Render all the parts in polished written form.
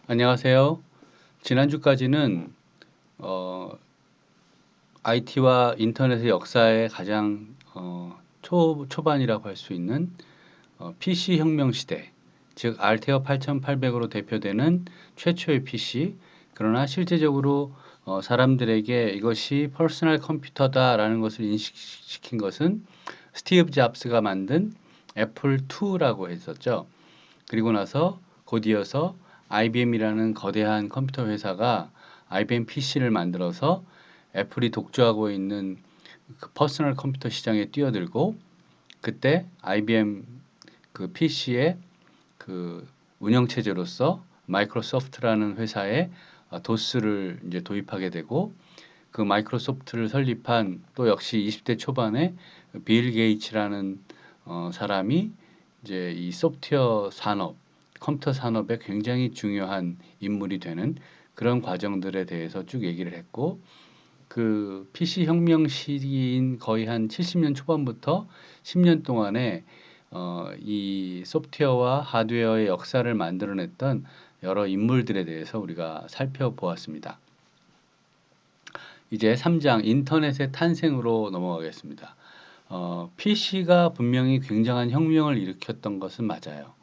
안녕하세요. 지난주까지는 어, IT와 인터넷의 역사의 가장 초반이라고 할 수 있는 PC 혁명 시대, 즉 알테어 8800으로 대표되는 최초의 PC, 그러나 실제적으로 사람들에게 이것이 퍼스널 컴퓨터다라는 것을 인식시킨 것은 스티브 잡스가 만든 애플 2라고 했었죠. 그리고 나서 곧이어서 IBM이라는 거대한 컴퓨터 회사가 IBM PC를 만들어서 애플이 독주하고 있는 그 퍼스널 컴퓨터 시장에 뛰어들고, 그때 IBM 그 PC의 그 운영 체제로서 마이크로소프트라는 회사에 도스를 이제 도입하게 되고, 그 마이크로소프트를 설립한 또 역시 20대 초반에 빌 게이츠라는 사람이 이제 이 소프트웨어 산업, 컴퓨터 산업에 굉장히 중요한 인물이 되는 그런 과정들에 대해서 쭉 얘기를 했고, 그 PC 혁명 시기인 거의 한 70년 초반부터 10년 동안에 이 소프트웨어와 하드웨어의 역사를 만들어냈던 여러 인물들에 대해서 우리가 살펴보았습니다. 이제 3장 인터넷의 탄생으로 넘어가겠습니다. PC가 분명히 굉장한 혁명을 일으켰던 것은 맞아요.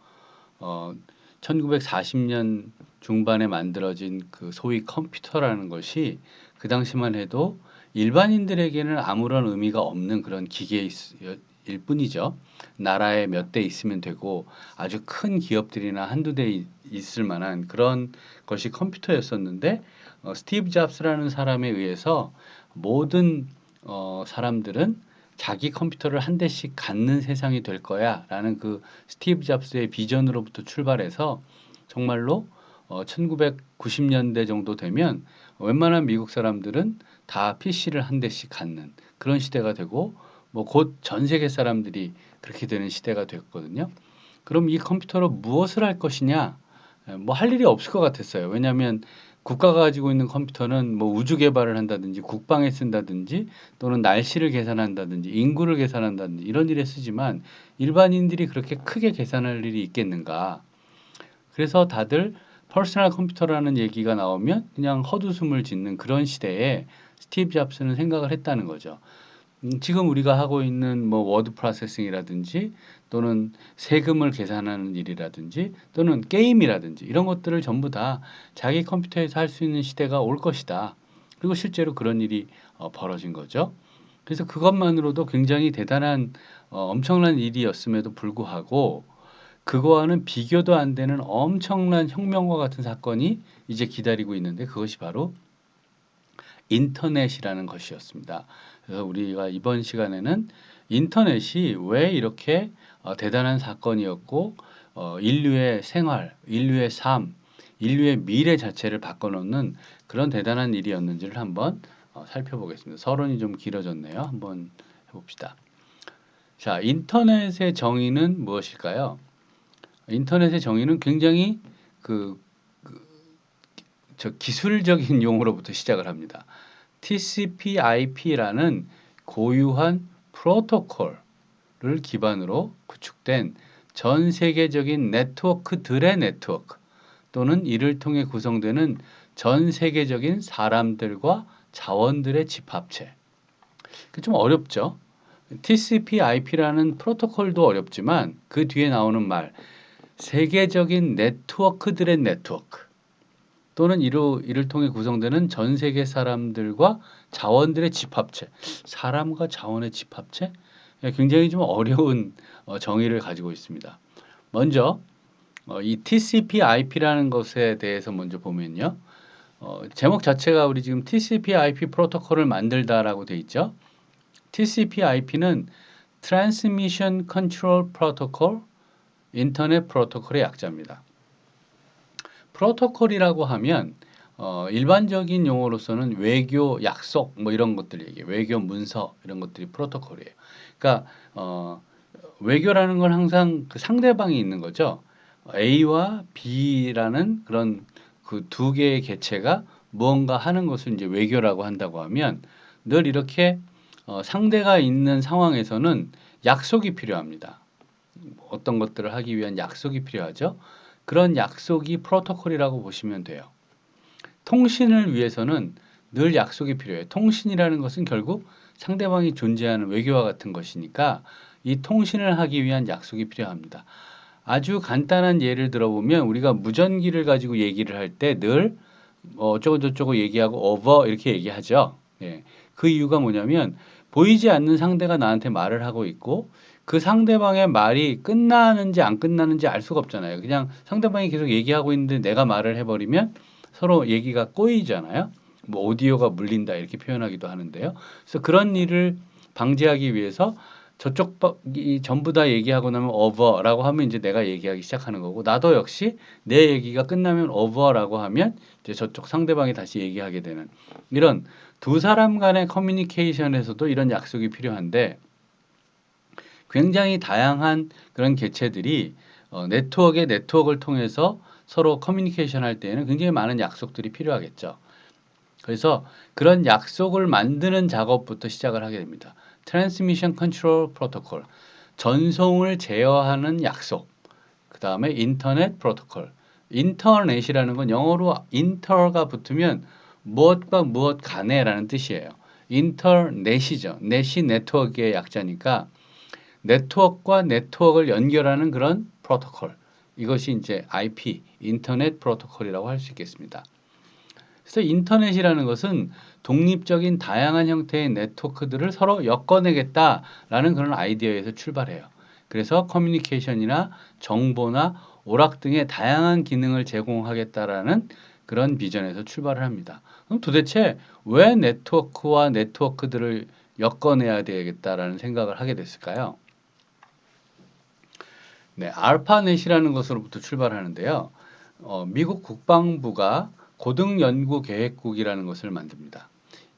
어, 1940년 중반에 만들어진 그 소위 컴퓨터라는 것이 그 당시만 해도 일반인들에게는 아무런 의미가 없는 그런 기계일 뿐이죠. 나라에 몇 대 있으면 되고 아주 큰 기업들이나 한두 대 있을 만한 그런 것이 컴퓨터였었는데, 스티브 잡스라는 사람에 의해서 모든 사람들은 자기 컴퓨터를 한 대씩 갖는 세상이 될 거야라는 그 스티브 잡스의 비전으로부터 출발해서 정말로 1990년대 정도 되면 웬만한 미국 사람들은 다 PC를 한 대씩 갖는 그런 시대가 되고, 뭐 곧 전 세계 사람들이 그렇게 되는 시대가 됐거든요. 그럼 이 컴퓨터로 무엇을 할 것이냐? 뭐 할 일이 없을 것 같았어요. 왜냐하면 국가가 가지고 있는 컴퓨터는 뭐 우주 개발을 한다든지 국방에 쓴다든지 또는 날씨를 계산한다든지 인구를 계산한다든지 이런 일에 쓰지만 일반인들이 그렇게 크게 계산할 일이 있겠는가? 그래서 다들 퍼스널 컴퓨터라는 얘기가 나오면 그냥 헛웃음을 짓는 그런 시대에 스티브 잡스는 생각을 했다는 거죠. 지금 우리가 하고 있는 뭐 워드 프로세싱이라든지 또는 세금을 계산하는 일이라든지 또는 게임이라든지 이런 것들을 전부 다 자기 컴퓨터에서 할 수 있는 시대가 올 것이다. 그리고 실제로 그런 일이 벌어진 거죠. 그래서 그것만으로도 굉장히 대단한 엄청난 일이었음에도 불구하고 그거와는 비교도 안 되는 엄청난 혁명과 같은 사건이 이제 기다리고 있는데, 그것이 바로 인터넷이라는 것이었습니다. 그래서 우리가 이번 시간에는 인터넷이 왜 이렇게 대단한 사건이었고, 인류의 생활, 인류의 삶, 인류의 미래 자체를 바꿔놓는 그런 대단한 일이었는지를 한번 살펴보겠습니다. 서론이 좀 길어졌네요. 한번 해봅시다. 자, 인터넷의 정의는 무엇일까요? 인터넷의 정의는 굉장히 그, 기술적인 용어로부터 시작을 합니다. TCP/IP라는 고유한 프로토콜을 기반으로 구축된 전 세계적인 네트워크들의 네트워크, 또는 이를 통해 구성되는 전 세계적인 사람들과 자원들의 집합체. 좀 어렵죠? TCP/IP라는 프로토콜도 어렵지만 그 뒤에 나오는 말, 세계적인 네트워크들의 네트워크, 또는 이를 통해 구성되는 전 세계 사람들과 자원들의 집합체. 사람과 자원의 집합체? 굉장히 좀 어려운 정의를 가지고 있습니다. 먼저 이 TCP/IP라는 것에 대해서 먼저 보면요. 제목 자체가 우리 지금 TCP/IP 프로토콜을 만들다라고 돼 있죠. TCP/IP는 Transmission Control Protocol, 인터넷 프로토콜의 약자입니다. 프로토콜이라고 하면 일반적인 용어로서는 외교 약속 뭐 이런 것들 얘기해요. 외교 문서 이런 것들이 프로토콜이에요. 그러니까 외교라는 건 항상 그 상대방이 있는 거죠. A와 B라는 그런 그 두 개의 개체가 무언가 하는 것을 이제 외교라고 한다고 하면, 늘 이렇게 상대가 있는 상황에서는 약속이 필요합니다. 어떤 것들을 하기 위한 약속이 필요하죠. 그런 약속이 프로토콜이라고 보시면 돼요. 통신을 위해서는 늘 약속이 필요해요. 통신이라는 것은 결국 상대방이 존재하는 외교와 같은 것이니까 이 통신을 하기 위한 약속이 필요합니다. 아주 간단한 예를 들어보면 우리가 무전기를 가지고 얘기를 할 때 늘 어쩌고 저쩌고 얘기하고 over 이렇게 얘기하죠. 예. 그 이유가 뭐냐면 보이지 않는 상대가 나한테 말을 하고 있고 그 상대방의 말이 끝나는지 안 끝나는지 알 수가 없잖아요. 그냥 상대방이 계속 얘기하고 있는데 내가 말을 해버리면 서로 얘기가 꼬이잖아요. 뭐 오디오가 물린다 이렇게 표현하기도 하는데요. 그래서 그런 일을 방지하기 위해서 저쪽이 전부 다 얘기하고 나면 over라고 하면 이제 내가 얘기하기 시작하는 거고 나도 역시 내 얘기가 끝나면 over라고 하면 이제 저쪽 상대방이 다시 얘기하게 되는 이런 두 사람 간의 커뮤니케이션에서도 이런 약속이 필요한데 굉장히 다양한 그런 개체들이 네트워크의 네트워크를 통해서 서로 커뮤니케이션 할 때에는 굉장히 많은 약속들이 필요하겠죠. 그래서 그런 약속을 만드는 작업부터 시작을 하게 됩니다. Transmission Control Protocol, 전송을 제어하는 약속. 그 다음에 인터넷 프로토콜. 인터넷이라는 건 영어로 인터가 붙으면 무엇과 무엇 간에라는 뜻이에요. 인터넷이죠. 넷이 네트워크의 약자니까 네트워크와 네트워크를 연결하는 그런 프로토콜. 이것이 이제 IP, 인터넷 프로토콜이라고 할 수 있겠습니다. 그래서 인터넷이라는 것은 독립적인 다양한 형태의 네트워크들을 서로 엮어내겠다라는 그런 아이디어에서 출발해요. 그래서 커뮤니케이션이나 정보나 오락 등의 다양한 기능을 제공하겠다라는 그런 비전에서 출발을 합니다. 그럼 도대체 왜 네트워크와 네트워크들을 엮어내야 되겠다라는 생각을 하게 됐을까요? 네, 알파넷이라는 것으로부터 출발하는데요. 미국 국방부가 고등연구계획국이라는 것을 만듭니다.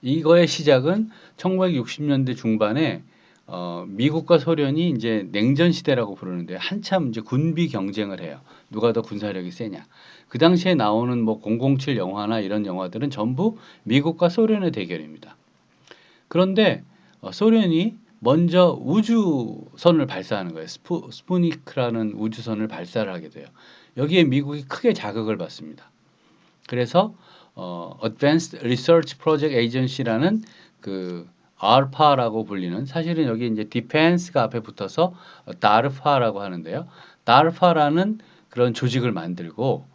이거의 시작은 1960년대 중반에 미국과 소련이 이제 냉전 시대라고 부르는데 한참 이제 군비 경쟁을 해요. 누가 더 군사력이 세냐. 그 당시에 나오는 뭐 007 영화나 이런 영화들은 전부 미국과 소련의 대결입니다. 그런데 소련이 먼저 우주선을 발사하는 거예요. 스푸니크라는 우주선을 발사를 하게 돼요. 여기에 미국이 크게 자극을 받습니다. 그래서 Advanced Research Project Agency라는 그 ARPA라고 불리는 사실은 여기 이제 Defense가 앞에 붙어서 DARPA라고 하는데요. DARPA라는 그런 조직을 만들고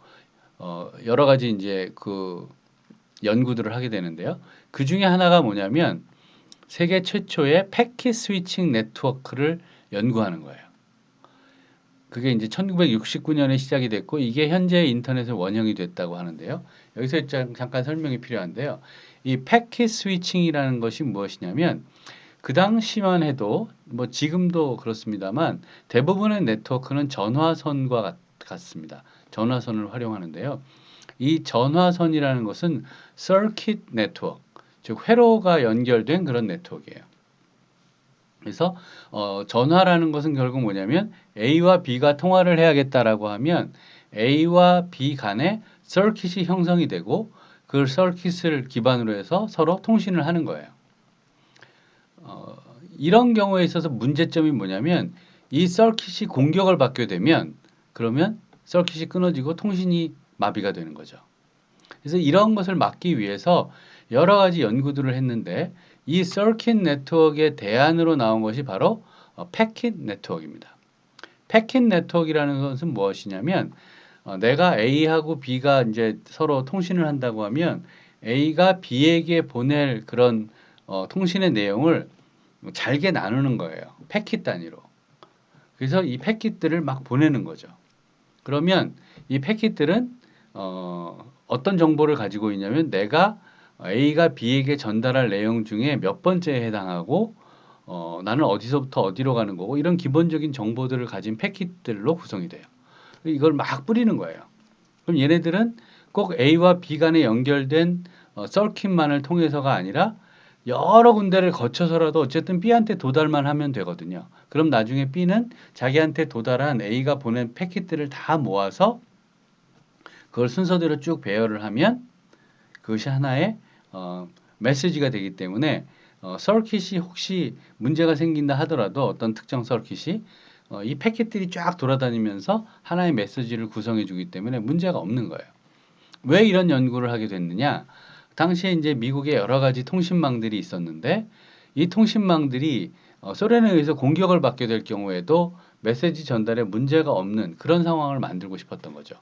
여러 가지 이제 그 연구들을 하게 되는데요. 그 중에 하나가 뭐냐면 세계 최초의 패킷 스위칭 네트워크를 연구하는 거예요. 그게 이제 1969년에 시작이 됐고 이게 현재 인터넷의 원형이 됐다고 하는데요. 여기서 잠깐 설명이 필요한데요. 이 패킷 스위칭이라는 것이 무엇이냐면 그 당시만 해도 뭐 지금도 그렇습니다만 대부분의 네트워크는 전화선과 같습니다. 전화선을 활용하는데요. 이 전화선이라는 것은 서킷 네트워크, 즉 회로가 연결된 그런 네트워크예요. 그래서 전화라는 것은 결국 뭐냐면 A와 B가 통화를 해야겠다라고 하면 A와 B 간에 서킷이 형성이 되고 그 서킷을 기반으로 해서 서로 통신을 하는 거예요. 이런 경우에 있어서 문제점이 뭐냐면 이 서킷이 공격을 받게 되면 그러면 서킷이 끊어지고 통신이 마비가 되는 거죠. 그래서 이런 것을 막기 위해서 여러 가지 연구들을 했는데 이 서킷 네트워크의 대안으로 나온 것이 바로 패킷 네트워크입니다. 패킷 네트워크라는 것은 무엇이냐면 내가 A하고 B가 이제 서로 통신을 한다고 하면 A가 B에게 보낼 그런 통신의 내용을 잘게 나누는 거예요. 패킷 단위로. 그래서 이 패킷들을 막 보내는 거죠. 그러면 이 패킷들은 어떤 정보를 가지고 있냐면 내가 A가 B에게 전달할 내용 중에 몇 번째에 해당하고 나는 어디서부터 어디로 가는 거고 이런 기본적인 정보들을 가진 패킷들로 구성이 돼요. 이걸 막 뿌리는 거예요. 그럼 얘네들은 꼭 A와 B 간에 연결된 서킷만을 통해서가 아니라 여러 군데를 거쳐서라도 어쨌든 B한테 도달만 하면 되거든요. 그럼 나중에 B는 자기한테 도달한 A가 보낸 패킷들을 다 모아서 그걸 순서대로 쭉 배열을 하면 그것이 하나의 메시지가 되기 때문에 서킷이 혹시 문제가 생긴다 하더라도 어떤 특정 서킷이 이 패킷들이 쫙 돌아다니면서 하나의 메시지를 구성해 주기 때문에 문제가 없는 거예요. 왜 이런 연구를 하게 됐느냐? 당시에 이제 미국에 여러 가지 통신망들이 있었는데 이 통신망들이 소련에 의해서 공격을 받게 될 경우에도 메시지 전달에 문제가 없는 그런 상황을 만들고 싶었던 거죠.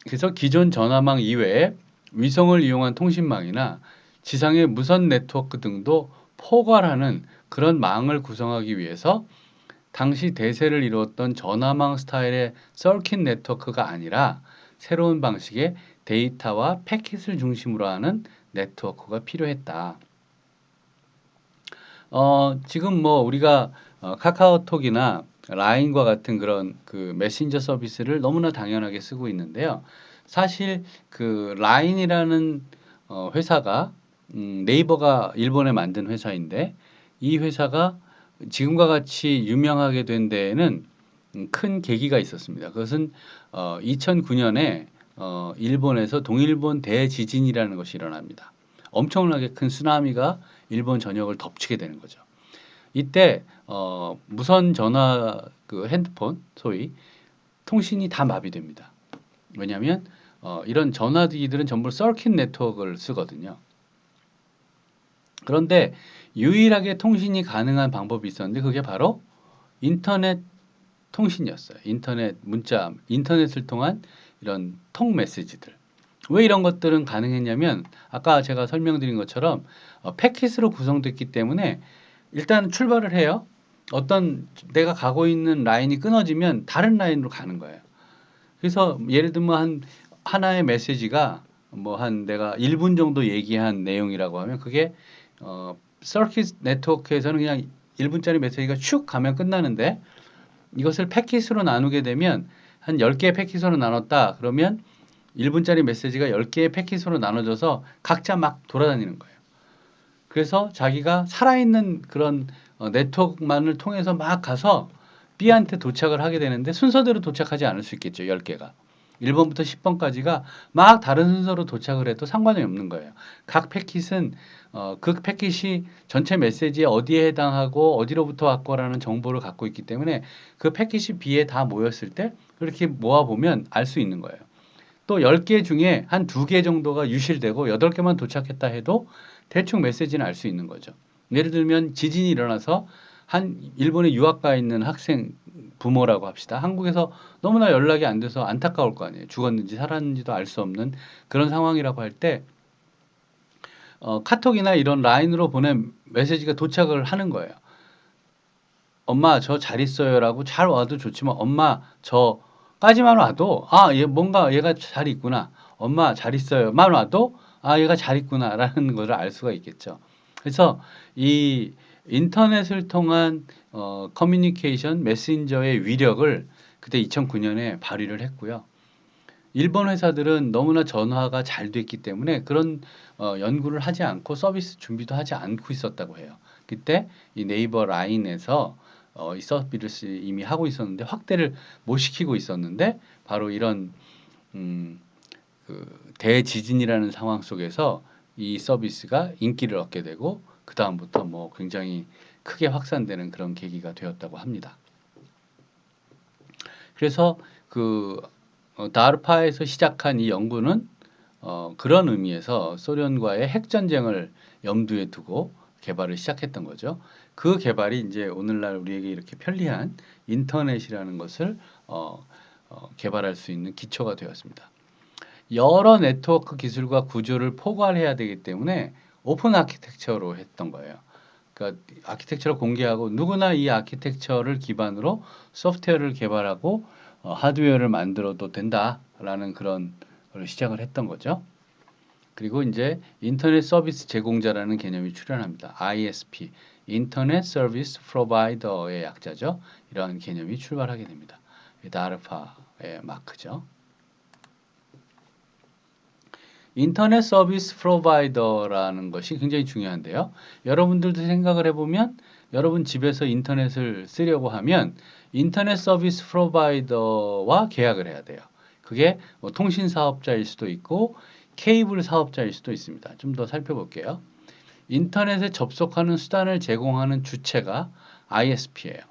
그래서 기존 전화망 이외에 위성을 이용한 통신망이나 지상의 무선 네트워크 등도 포괄하는 그런 망을 구성하기 위해서 당시 대세를 이루었던 전화망 스타일의 서킷 네트워크가 아니라 새로운 방식의 데이터와 패킷을 중심으로 하는 네트워크가 필요했다. 지금 뭐 우리가 카카오톡이나 라인과 같은 그런 그 메신저 서비스를 너무나 당연하게 쓰고 있는데요. 사실 그 라인이라는 회사가 네이버가 일본에 만든 회사인데 이 회사가 지금과 같이 유명하게 된 데에는 큰 계기가 있었습니다. 그것은 2009년에 일본에서 동일본 대지진이라는 것이 일어납니다. 엄청나게 큰 쓰나미가 일본 전역을 덮치게 되는 거죠. 이때 무선 전화 그 핸드폰 소위 통신이 다 마비됩니다. 왜냐하면 이런 전화기들은 전부 서킷 네트워크를 쓰거든요. 그런데 유일하게 통신이 가능한 방법이 있었는데 그게 바로 인터넷 통신이었어요. 인터넷 문자, 인터넷을 통한 이런 통 메시지들. 왜 이런 것들은 가능했냐면 아까 제가 설명드린 것처럼 패킷으로 구성됐기 때문에 일단 출발을 해요. 어떤 내가 가고 있는 라인이 끊어지면 다른 라인으로 가는 거예요. 그래서 예를 들면 하나의 메시지가 뭐 한 내가 1분 정도 얘기한 내용이라고 하면 그게 서킷 네트워크에서는 그냥 1분짜리 메시지가 슉 가면 끝나는데 이것을 패킷으로 나누게 되면 한 10개의 패킷으로 나눴다. 그러면 1분짜리 메시지가 10개의 패킷으로 나눠져서 각자 막 돌아다니는 거예요. 그래서 자기가 살아있는 그런 네트워크만을 통해서 막 가서 B한테 도착을 하게 되는데 순서대로 도착하지 않을 수 있겠죠. 10개가. 1번부터 10번까지가 막 다른 순서로 도착을 해도 상관이 없는 거예요. 각 패킷은 그 패킷이 전체 메시지에 어디에 해당하고 어디로부터 왔고라는 정보를 갖고 있기 때문에 그 패킷이 B에 다 모였을 때 그렇게 모아보면 알 수 있는 거예요. 또 10개 중에 한 2개 정도가 유실되고 8개만 도착했다 해도 대충 메시지는 알 수 있는 거죠. 예를 들면 지진이 일어나서 한 일본에 유학 가 있는 학생 부모라고 합시다. 한국에서 너무나 연락이 안 돼서 안타까울 거 아니에요. 죽었는지 살았는지도 알 수 없는 그런 상황이라고 할 때 카톡이나 이런 라인으로 보낸 메시지가 도착을 하는 거예요. 엄마 저 잘 있어요라고 잘 와도 좋지만 엄마 저까지만 와도 얘 뭔가 얘가 잘 있구나. 엄마 잘 있어요만 와도 얘가 잘 있구나라는 것을 알 수가 있겠죠. 그래서 이 인터넷을 통한 커뮤니케이션 메신저의 위력을 그때 2009년에 발휘를 했고요. 일본 회사들은 너무나 전화가 잘 됐기 때문에 그런 연구를 하지 않고 서비스 준비도 하지 않고 있었다고 해요. 그때 이 네이버 라인에서 이 서비스를 이미 하고 있었는데 확대를 못 시키고 있었는데 바로 이런 음, 그 대지진이라는 상황 속에서 이 서비스가 인기를 얻게 되고 그 다음부터 뭐 굉장히 크게 확산되는 그런 계기가 되었다고 합니다. 그래서 그 다르파에서 시작한 이 연구는 그런 의미에서 소련과의 핵 전쟁을 염두에 두고 개발을 시작했던 거죠. 그 개발이 이제 오늘날 우리에게 이렇게 편리한 인터넷이라는 것을 개발할 수 있는 기초가 되었습니다. 여러 네트워크 기술과 구조를 포괄해야 되기 때문에 오픈 아키텍처로 했던 거예요. 그러니까 아키텍처를 공개하고 누구나 이 아키텍처를 기반으로 소프트웨어를 개발하고 하드웨어를 만들어도 된다라는 그런 걸 시작을 했던 거죠. 그리고 이제 인터넷 서비스 제공자라는 개념이 출현합니다. ISP, 인터넷 서비스 프로바이더의 약자죠. 이러한 개념이 출발하게 됩니다. 다르파의 마크죠. 인터넷 서비스 프로바이더라는 것이 굉장히 중요한데요. 여러분들도 생각을 해보면 여러분 집에서 인터넷을 쓰려고 하면 인터넷 서비스 프로바이더와 계약을 해야 돼요. 그게 뭐 통신 사업자일 수도 있고 케이블 사업자일 수도 있습니다. 좀 더 살펴볼게요. 인터넷에 접속하는 수단을 제공하는 주체가 ISP예요.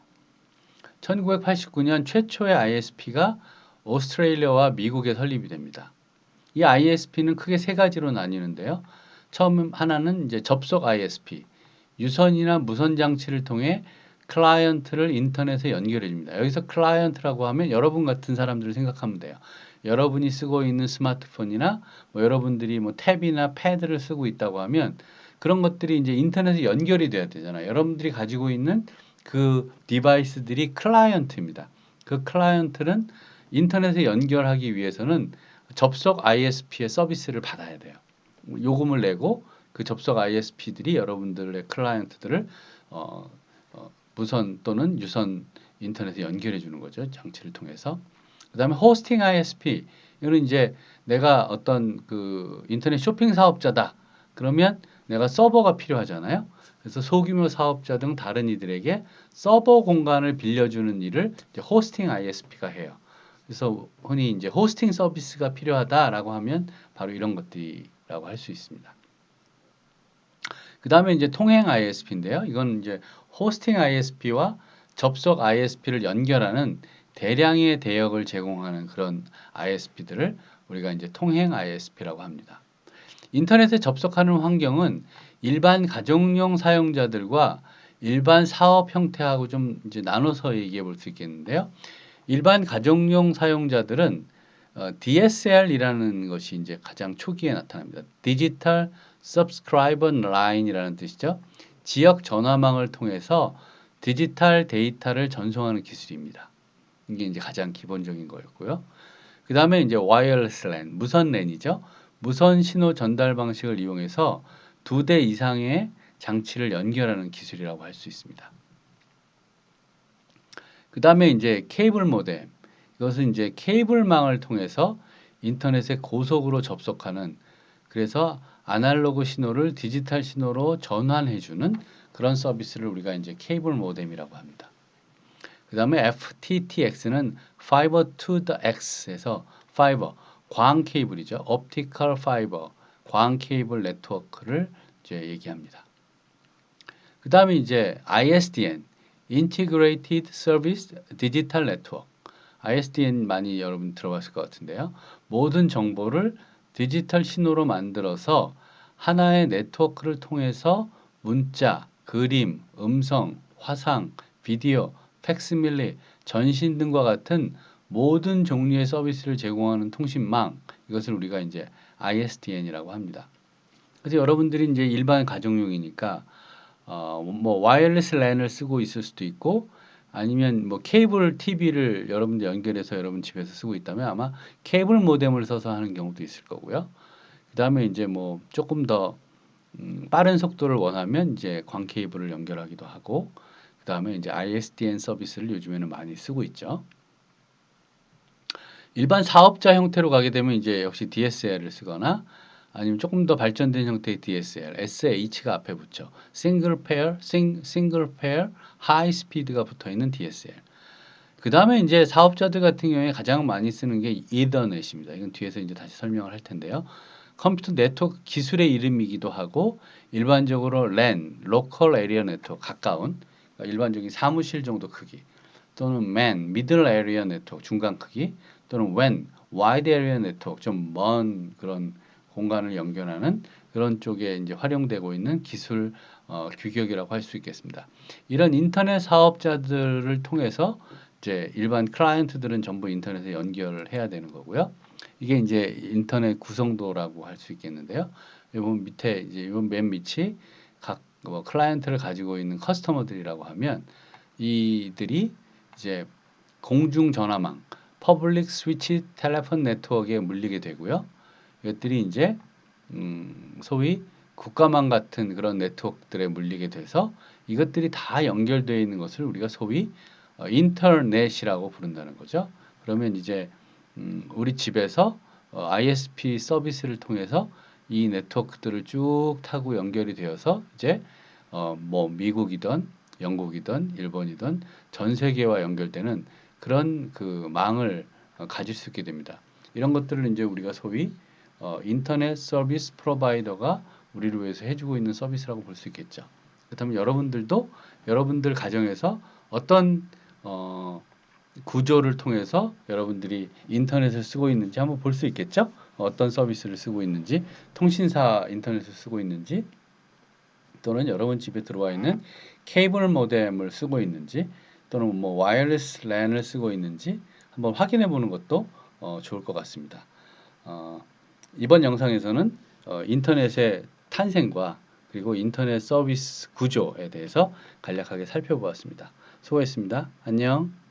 1989년 최초의 ISP가 오스트레일리아와 미국에 설립이 됩니다. 이 ISP는 크게 세 가지로 나뉘는데요. 처음 하나는 이제 접속 ISP, 유선이나 무선 장치를 통해 클라이언트를 인터넷에 연결해 줍니다. 여기서 클라이언트라고 하면 여러분 같은 사람들을 생각하면 돼요. 여러분이 쓰고 있는 스마트폰이나 뭐 여러분들이 뭐 탭이나 패드를 쓰고 있다고 하면 그런 것들이 이제 인터넷에 연결이 돼야 되잖아요. 여러분들이 가지고 있는 그 디바이스들이 클라이언트입니다. 그 클라이언트는 인터넷에 연결하기 위해서는 접속 ISP의 서비스를 받아야 돼요. 요금을 내고 그 접속 ISP들이 여러분들의 클라이언트들을 무선 또는 유선 인터넷에 연결해 주는 거죠. 장치를 통해서. 그다음에 호스팅 ISP 이거는 이제 내가 어떤 그 인터넷 쇼핑 사업자다. 그러면 내가 서버가 필요하잖아요. 그래서 소규모 사업자 등 다른 이들에게 서버 공간을 빌려주는 일을 이제 호스팅 ISP가 해요. 그래서 흔히 이제 호스팅 서비스가 필요하다라고 하면 바로 이런 것들이라고 할 수 있습니다. 그 다음에 이제 통행 ISP인데요. 이건 이제 호스팅 ISP와 접속 ISP를 연결하는 대량의 대역을 제공하는 그런 ISP들을 우리가 이제 통행 ISP라고 합니다. 인터넷에 접속하는 환경은 일반 가정용 사용자들과 일반 사업 형태하고 좀 이제 나눠서 얘기해 볼 수 있겠는데요. 일반 가정용 사용자들은 DSL이라는 것이 이제 가장 초기에 나타납니다. 디지털 서브스크라이버 라인이라는 뜻이죠. 지역 전화망을 통해서 디지털 데이터를 전송하는 기술입니다. 이게 이제 가장 기본적인 거였고요. 그 다음에 이제 와이어리스 랜, 무선 랜이죠. 무선 신호 전달 방식을 이용해서 2대 이상의 장치를 연결하는 기술이라고 할 수 있습니다. 그 다음에 이제 케이블 모뎀. 이것은 이제 케이블망을 통해서 인터넷에 고속으로 접속하는 그래서 아날로그 신호를 디지털 신호로 전환해주는 그런 서비스를 우리가 이제 케이블 모뎀이라고 합니다. 그 다음에 FTTX는 Fiber to the X에서 파이버, 광 케이블이죠. Optical Fiber, 광 케이블 네트워크를 이제 얘기합니다. 그 다음에 이제 ISDN, Integrated Service Digital Network. ISDN 많이 여러분 들어봤을 것 같은데요. 모든 정보를 디지털 신호로 만들어서 하나의 네트워크를 통해서 문자, 그림, 음성, 화상, 비디오, 팩스밀리, 전신 등과 같은 모든 종류의 서비스를 제공하는 통신망, 이것을 우리가 이제 ISDN이라고 합니다. 그래서 여러분들이 이제 일반 가정용이니까 뭐 와이어리스 랜을 쓰고 있을 수도 있고 아니면 뭐 케이블 TV를 여러분들 연결해서 여러분 집에서 쓰고 있다면 아마 케이블 모뎀을 써서 하는 경우도 있을 거고요. 그다음에 이제 뭐 조금 더 빠른 속도를 원하면 이제 광 케이블을 연결하기도 하고 그다음에 이제 ISDN 서비스를 요즘에는 많이 쓰고 있죠. 일반 사업자 형태로 가게 되면 이제 역시 DSL을 쓰거나 아니면 조금 더 발전된 형태의 DSL, SH가 앞에 붙죠. 싱글 페어, 하이 스피드가 붙어 있는 DSL. 그 다음에 이제 사업자들 같은 경우에 가장 많이 쓰는 게 이더넷입니다. 이건 뒤에서 이제 다시 설명을 할 텐데요. 컴퓨터 네트워크 기술의 이름이기도 하고 일반적으로 LAN, Local Area Network, 가까운 그러니까 일반적인 사무실 정도 크기 또는 MAN, Middle Area Network, 중간 크기 또는 WAN, Wide Area Network, 좀 먼 그런 공간을 연결하는 그런 쪽에 이제 활용되고 있는 기술 규격이라고 할 수 있겠습니다. 이런 인터넷 사업자들을 통해서 이제 일반 클라이언트들은 전부 인터넷에 연결을 해야 되는 거고요. 이게 이제 인터넷 구성도라고 할 수 있겠는데요. 이번 밑에 이제 이번 맨 밑이 각 뭐 클라이언트를 가지고 있는 커스터머들이라고 하면 이들이 이제 공중 전화망, 퍼블릭 스위치 텔레폰 네트워크에 물리게 되고요. 이것들이 이제 소위 국가망 같은 그런 네트워크들에 물리게 돼서 이것들이 다 연결되어 있는 것을 우리가 소위 인터넷이라고 부른다는 거죠. 그러면 이제 우리 집에서 ISP 서비스를 통해서 이 네트워크들을 쭉 타고 연결이 되어서 이제 뭐 미국이든 영국이든 일본이든 전 세계와 연결되는 그런 그 망을 가질 수 있게 됩니다. 이런 것들을 이제 우리가 소위 인터넷 서비스 프로바이더가 우리를 위해서 해주고 있는 서비스라고 볼 수 있겠죠. 그렇다면 여러분들도 여러분들 가정에서 어떤 구조를 통해서 여러분들이 인터넷을 쓰고 있는지 한번 볼 수 있겠죠? 어떤 서비스를 쓰고 있는지, 통신사 인터넷을 쓰고 있는지, 또는 여러분 집에 들어와 있는 케이블 모뎀을 쓰고 있는지, 또는 뭐 와이어리스 랜을 쓰고 있는지 한번 확인해 보는 것도 좋을 것 같습니다. 이번 영상에서는 인터넷의 탄생과 그리고 인터넷 서비스 구조에 대해서 간략하게 살펴보았습니다. 수고했습니다. 안녕.